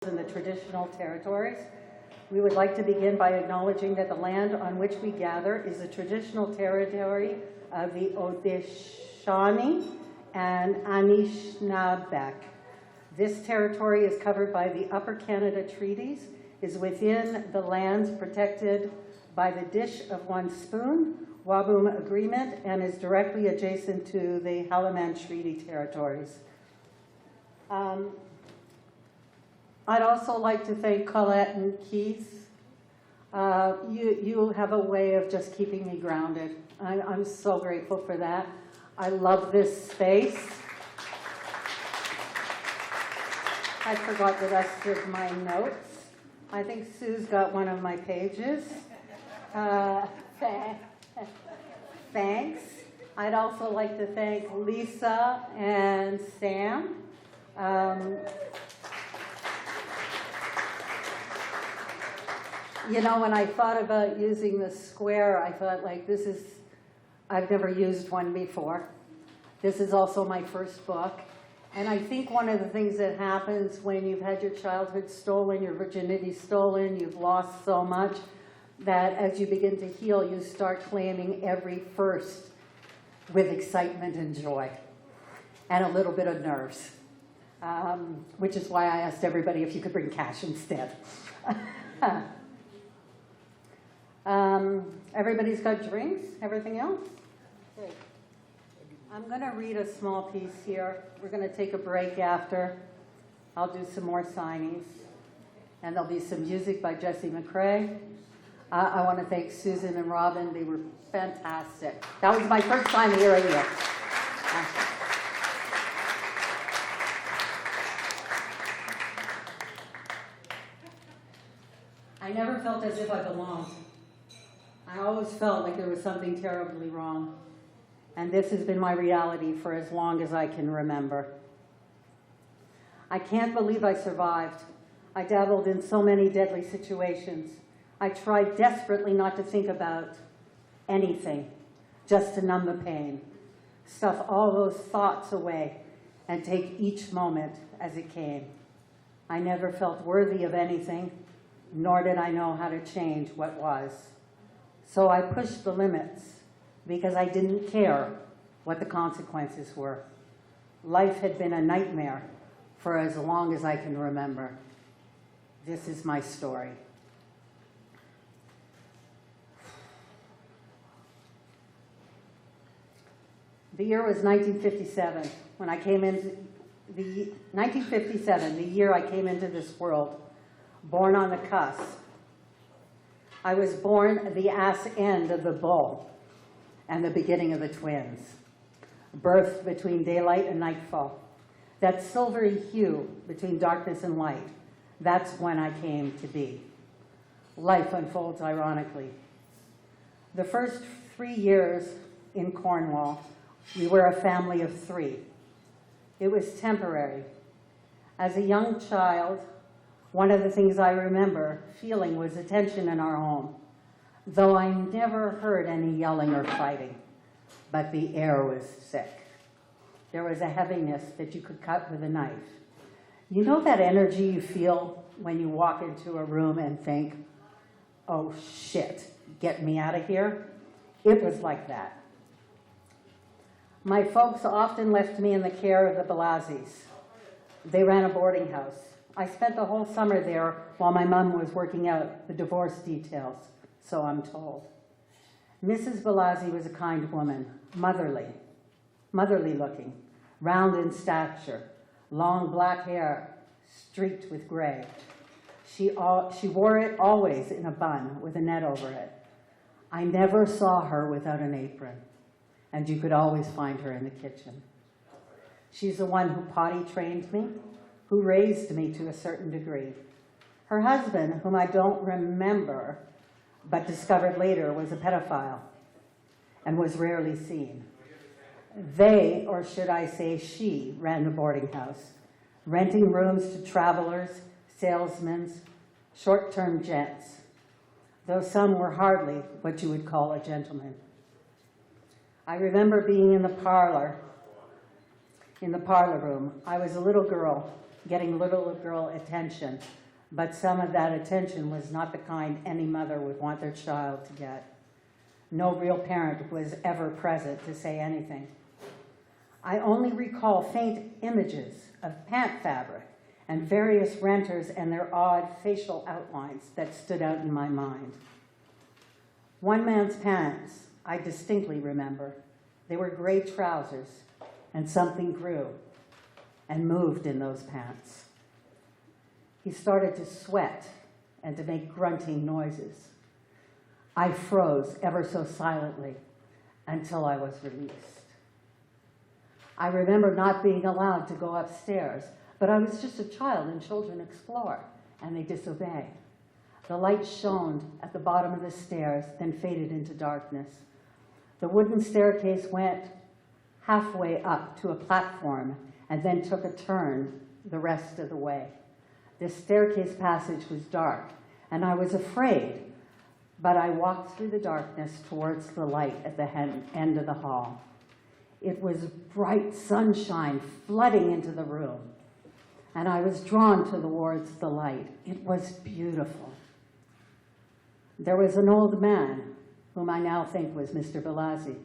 in the traditional territories. We would like to begin by acknowledging that the land on which we gather is the traditional territory of the Haudenosaunee and Anishinaabeg. This territory is covered by the Upper Canada Treaties, is within the lands protected by the Dish of One Spoon, Waboom Agreement, and is directly adjacent to the Haldimand Treaty territories. I'd also like to thank Colette and Keith. You have a way of just keeping me grounded. I'm so grateful for that. I love this space. I forgot the rest of my notes. I think Sue's got one of my pages. Thanks. I'd also like to thank Lisa and Sam. You know, when I thought about using the square, I thought, like, I've never used one before. This is also my first book. And I think one of the things that happens when you've had your childhood stolen, your virginity stolen, you've lost so much, that as you begin to heal, you start claiming every first with excitement and joy and a little bit of nerves, which is why I asked everybody if you could bring cash instead. Everybody's got drinks? Everything else? Great. I'm going to read a small piece here. We're going to take a break after. I'll do some more signings. And there'll be some music by Jesse McCrae. I want to thank Susan and Robin. They were fantastic. That was my first time here a year. I never felt as if I belonged. I always felt like there was something terribly wrong. And this has been my reality for as long as I can remember. I can't believe I survived. I dabbled in so many deadly situations. I tried desperately not to think about anything, just to numb the pain, stuff all those thoughts away, and take each moment as it came. I never felt worthy of anything, nor did I know how to change what was. So I pushed the limits because I didn't care what the consequences were. Life had been a nightmare for as long as I can remember. This is my story. The year was 1957 when I came into 1957, the year I came into this world, born on the cusp. I was born the ass end of the bull and the beginning of the twins, birthed between daylight and nightfall. That silvery hue between darkness and light, that's when I came to be. Life unfolds ironically. The first 3 years in Cornwall, we were a family of 3. It was temporary. As a young child, one of the things I remember feeling was the tension in our home, though I never heard any yelling or fighting, but the air was sick. There was a heaviness that you could cut with a knife. You know that energy you feel when you walk into a room and think, oh shit, get me out of here? It was like that. My folks often left me in the care of the Belazis. They ran a boarding house. I spent the whole summer there while my mom was working out the divorce details, so I'm told. Mrs. Belazi was a kind woman, motherly looking, round in stature, long black hair streaked with gray. She wore it always in a bun with a net over it. I never saw her without an apron, and you could always find her in the kitchen. She's the one who potty trained me, who raised me to a certain degree. Her husband, whom I don't remember, but discovered later, was a pedophile and was rarely seen. They, or should I say she, ran the boarding house, renting rooms to travelers, salesmen, short-term gents, though some were hardly what you would call a gentleman. I remember being in the parlor room. I was a little girl, getting little girl attention, but some of that attention was not the kind any mother would want their child to get. No real parent was ever present to say anything. I only recall faint images of pant fabric and various renters and their odd facial outlines that stood out in my mind. One man's pants I distinctly remember. They were gray trousers, and something grew and moved in those pants. He started to sweat and to make grunting noises. I froze ever so silently until I was released. I remember not being allowed to go upstairs, but I was just a child and children explore, and they disobey. The light shone at the bottom of the stairs, then faded into darkness. The wooden staircase went halfway up to a platform and then took a turn the rest of the way. This staircase passage was dark, and I was afraid, but I walked through the darkness towards the light at the end of the hall. It was bright sunshine flooding into the room, and I was drawn towards the light. It was beautiful. There was an old man, whom I now think was Mr. Balazzi,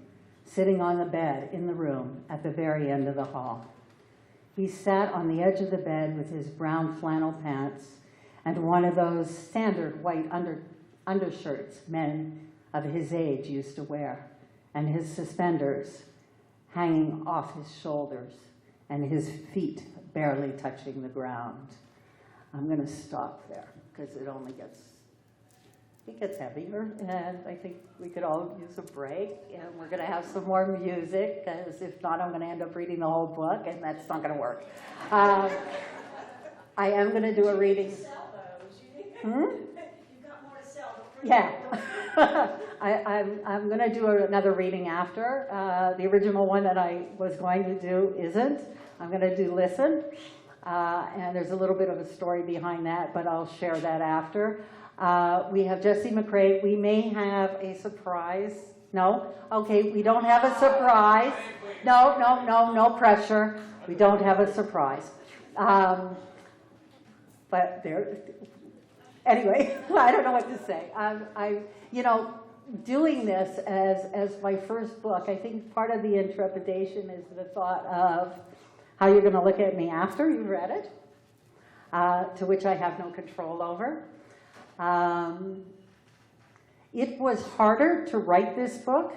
sitting on the bed in the room at the very end of the hall. He sat on the edge of the bed with his brown flannel pants and one of those standard white undershirts men of his age used to wear, and his suspenders hanging off his shoulders and his feet barely touching the ground. I'm going to stop there because it gets heavier, and I think we could all use a break, and we're going to have some more music, because if not, I'm going to end up reading the whole book, and that's not going to work. I am going to do a reading. Sell those. You've got more to sell. Yeah. I'm going to do another reading after. The original one that I was going to do isn't. I'm going to do Listen, and there's a little bit of a story behind that, but I'll share that after. We have Jesse McCrae. We may have a surprise. No? Okay, we don't have a surprise. No pressure. We don't have a surprise. But there, anyway, I don't know what to say. Doing this as my first book, I think part of the intrepidation is the thought of how you're going to look at me after you've read it, to which I have no control over. It was harder to write this book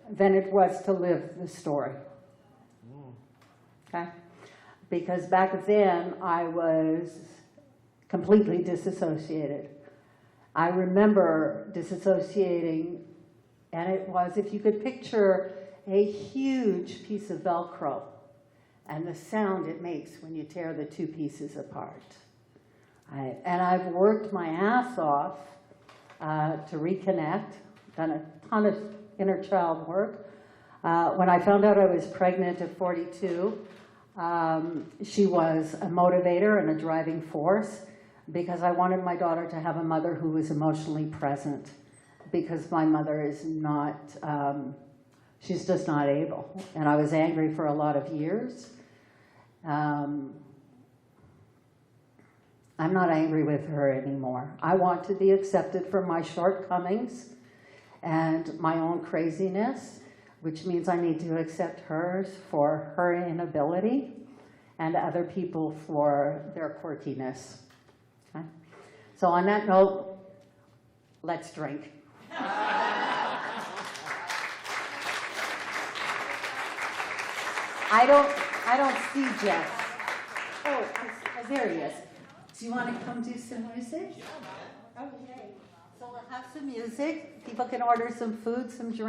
than it was to live the story. Okay? Because back then I was completely disassociated. I remember disassociating, and it was, if you could picture a huge piece of Velcro and the sound it makes when you tear the two pieces apart. And I've worked my ass off to reconnect, done a ton of inner child work. When I found out I was pregnant at 42, she was a motivator and a driving force, because I wanted my daughter to have a mother who was emotionally present, because my mother is not, she's just not able. And I was angry for a lot of years. I'm not angry with her anymore. I want to be accepted for my shortcomings and my own craziness, which means I need to accept hers for her inability and other people for their quirkiness. Okay? So on that note, let's drink. I don't see Jeff. Oh, there he is. Do you want to come do some music? Yeah, man. Okay. So we'll have some music. People can order some food, some drink.